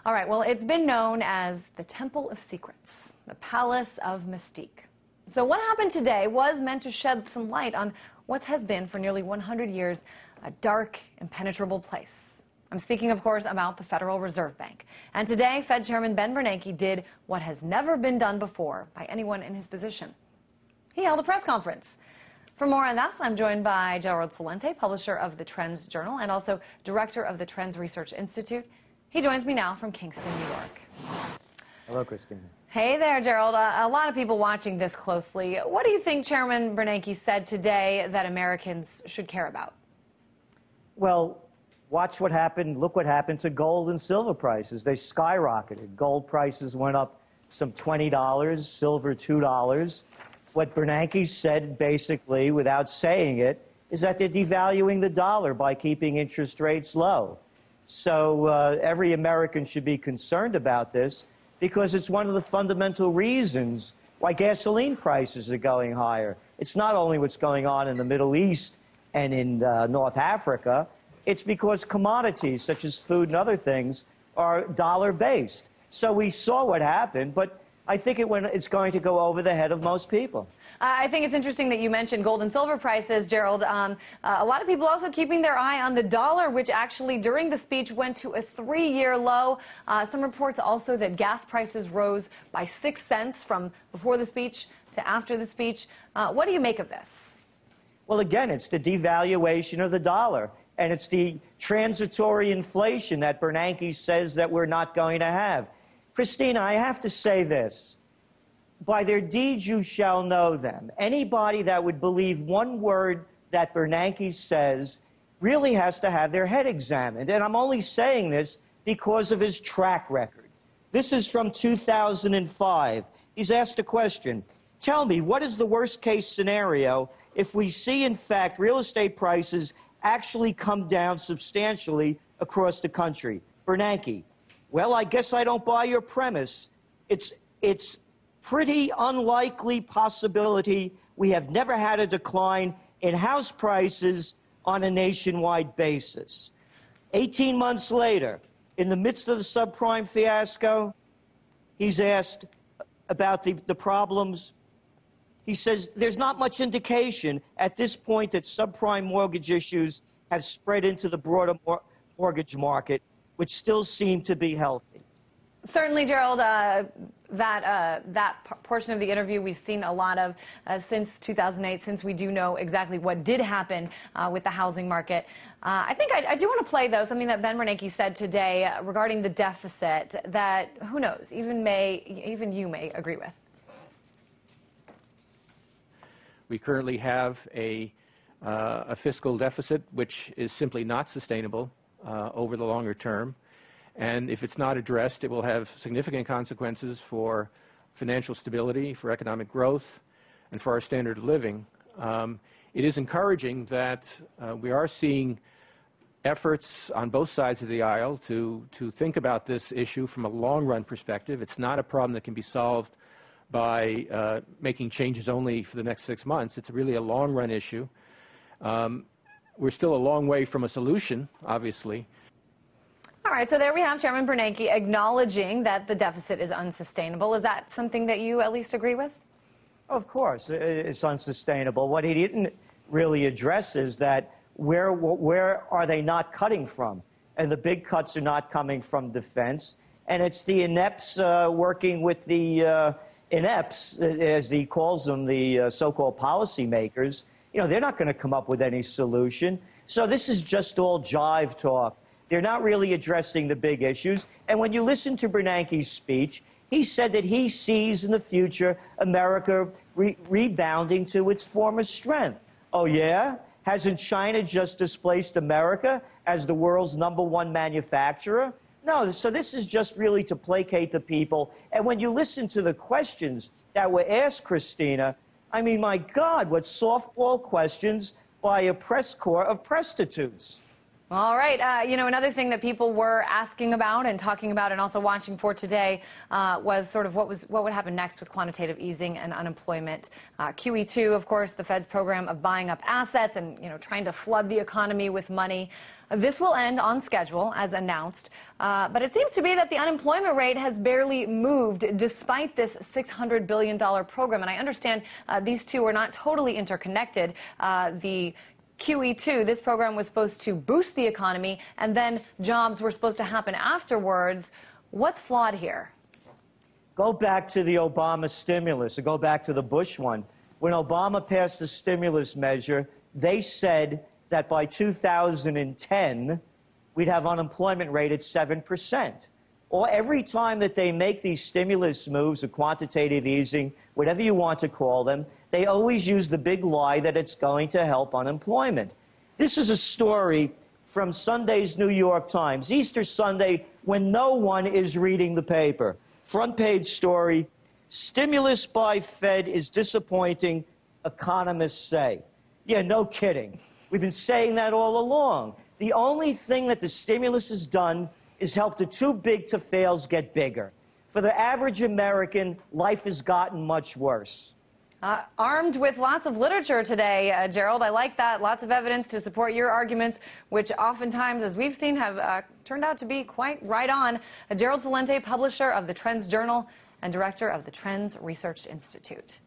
All right, well, it's been known as the Temple of Secrets, the Palace of Mystique. So what happened today was meant to shed some light on what has been for nearly 100 years a dark, impenetrable place. I'm speaking, of course, about the Federal Reserve Bank. And today, Fed Chairman Ben Bernanke did what has never been done before by anyone in his position. He held a press conference. For more on that, I'm joined by Gerald Celente, publisher of the Trends Journal and also director of the Trends Research Institute. He joins me now from Kingston, New York. Hello, Christine. Hey there, Gerald. A lot of people watching this closely. What do you think Chairman Bernanke said today that Americans should care about? Well, watch what happened. Look what happened to gold and silver prices. They skyrocketed. Gold prices went up some $20, silver $2. What Bernanke said, basically, without saying it, is that they're devaluing the dollar by keeping interest rates low. So every American should be concerned about this because it's one of the fundamental reasons why gasoline prices are going higher. It's not only what's going on in the Middle East and in North Africa, it's because commodities such as food and other things are dollar-based. So we saw what happened, but I think it's going to go over the head of most people. I think it's interesting that you mentioned gold and silver prices, Gerald. A lot of people also keeping their eye on the dollar, which actually during the speech went to a 3-year low. Some reports also that gas prices rose by 6 cents from before the speech to after the speech. What do you make of this? Well, again, it's the devaluation of the dollar, and it's the transitory inflation that Bernanke says that we're not going to have. Christina, I have to say this. By their deeds you shall know them. Anybody that would believe one word that Bernanke says really has to have their head examined. And I'm only saying this because of his track record. This is from 2005. He's asked a question. Tell me, what is the worst-case scenario if we see, in fact, real estate prices actually come down substantially across the country? Bernanke. Well, I guess I don't buy your premise. It's pretty unlikely possibility. We have never had a decline in house prices on a nationwide basis. 18 months later, in the midst of the subprime fiasco, he's asked about the problems. He says there's not much indication at this point that subprime mortgage issues have spread into the broader mortgage market, which still seem to be healthy. Certainly, Gerald, that portion of the interview we've seen a lot of since 2008, since we do know exactly what did happen with the housing market. I think I do want to play, though, something that Ben Bernanke said today regarding the deficit that, who knows, even you may agree with. We currently have a fiscal deficit which is simply not sustainable over the longer term. And if it's not addressed, it will have significant consequences for financial stability, for economic growth, and for our standard of living. It is encouraging that we are seeing efforts on both sides of the aisle to think about this issue from a long-run perspective. It's not a problem that can be solved by making changes only for the next 6 months. It's really a long-run issue. We're still a long way from a solution, obviously. All right, so there we have Chairman Bernanke acknowledging that the deficit is unsustainable. Is that something that you at least agree with? Of course, it's unsustainable. What he didn't really address is that where are they not cutting from? And the big cuts are not coming from defense. And it's the inepts working with the inepts, as he calls them, the so-called policymakers. You know, they're not going to come up with any solution. So this is just all jive talk. They're not really addressing the big issues. And when you listen to Bernanke's speech, he said that he sees in the future America rebounding to its former strength. Oh, yeah? Hasn't China just displaced America as the world's #1 manufacturer? No, so this is just really to placate the people. And when you listen to the questions that were asked, Christina, I mean, my God, what softball questions by a press corps of prostitutes. All right. You know, another thing that people were asking about and talking about and also watching for today was sort of what would happen next with quantitative easing and unemployment. QE2, of course, the Fed's program of buying up assets and, you know, trying to flood the economy with money. This will end on schedule, as announced, but it seems to be that the unemployment rate has barely moved despite this $600 billion program. And I understand these two are not totally interconnected. The QE2, this program was supposed to boost the economy, and then jobs were supposed to happen afterwards. What's flawed here? Go back to the Obama stimulus, or go back to the Bush one. When Obama passed the stimulus measure, they said that by 2010, we'd have unemployment rate at 7%. Or every time that they make these stimulus moves, or quantitative easing, whatever you want to call them, they always use the big lie that it's going to help unemployment. This is a story from Sunday's New York Times, Easter Sunday, when no one is reading the paper. Front page story, stimulus by Fed is disappointing, economists say. Yeah, no kidding. We've been saying that all along. The only thing that the stimulus has done is help the too big to fails get bigger. For the average American, life has gotten much worse. Armed with lots of literature today, Gerald. I like that. Lots of evidence to support your arguments, which oftentimes, as we've seen, have turned out to be quite right on. Gerald Celente, publisher of the Trends Journal and director of the Trends Research Institute.